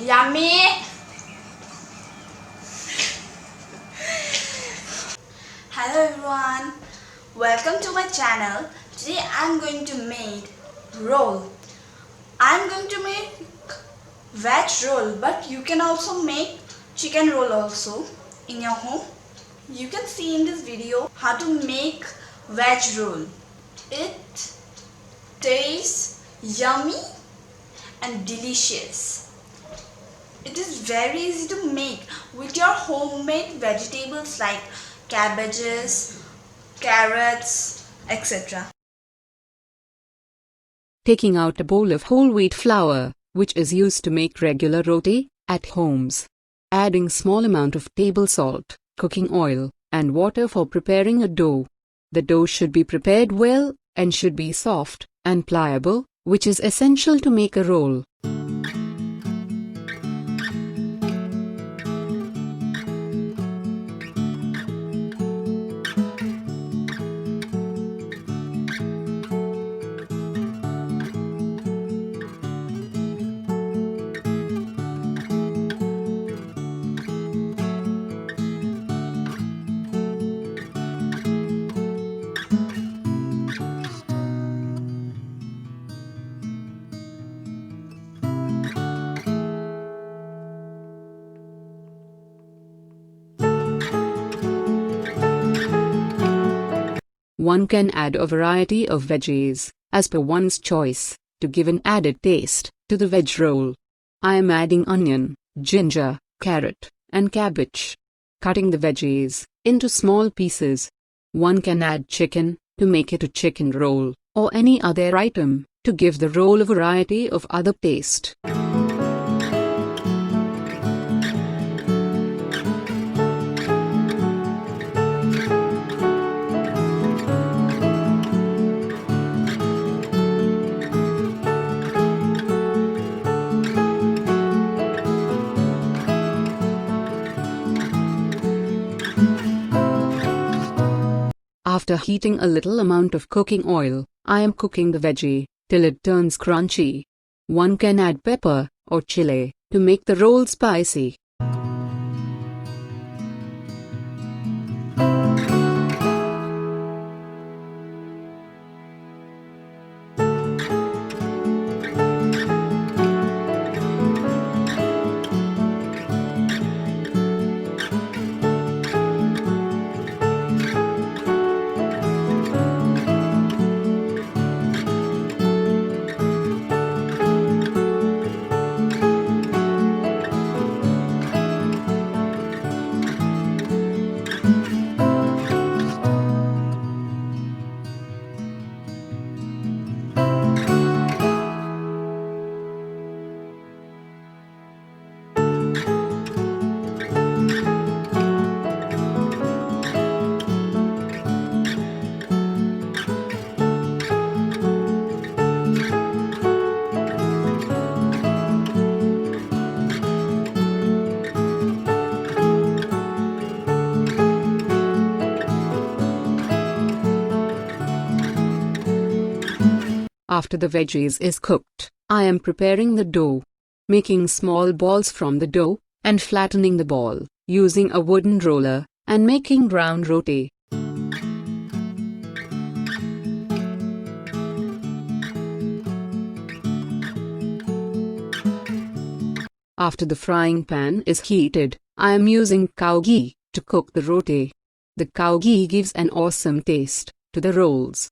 Yummy! Hello everyone, welcome to my channel. Today I am going to make roll. I am going to make veg roll, but you can also make chicken roll also in your home. You can see in this video how to make veg roll. It tastes yummy and delicious. It is very easy to make with your homemade vegetables like cabbages, carrots, etc. Taking out a bowl of whole wheat flour, which is used to make regular roti at homes. Adding small amount of table salt, cooking oil, and water for preparing a dough. The dough should be prepared well and should be soft and pliable, which is essential to make a roll. One can add a variety of veggies, as per one's choice, to give an added taste to the veg roll. I am adding onion, ginger, carrot, and cabbage. Cutting the veggies into small pieces. One can add chicken to make it a chicken roll, or any other item to give the roll a variety of other taste. After heating a little amount of cooking oil, I am cooking the veggie till it turns crunchy. One can add pepper or chili to make the roll spicy. After the veggies is cooked, I am preparing the dough. Making small balls from the dough, and flattening the ball, using a wooden roller, and making round roti. After the frying pan is heated, I am using cow ghee to cook the roti. The cow ghee gives an awesome taste to the rolls.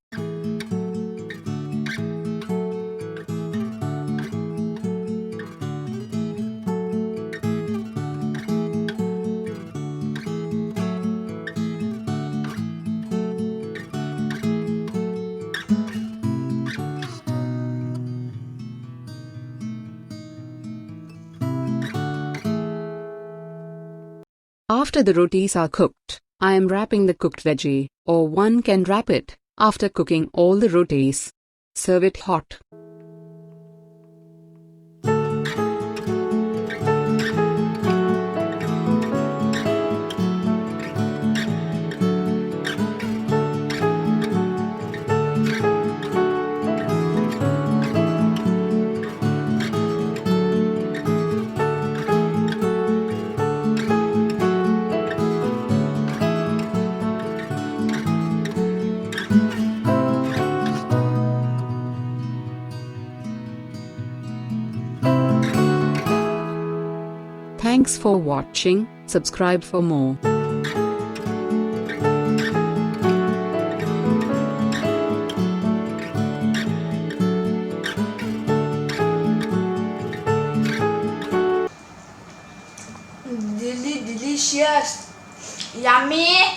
After the rotis are cooked, I am wrapping the cooked veggie, or one can wrap it after cooking all the rotis. Serve it hot. Thanks for watching. Subscribe for more. Delicious, yummy.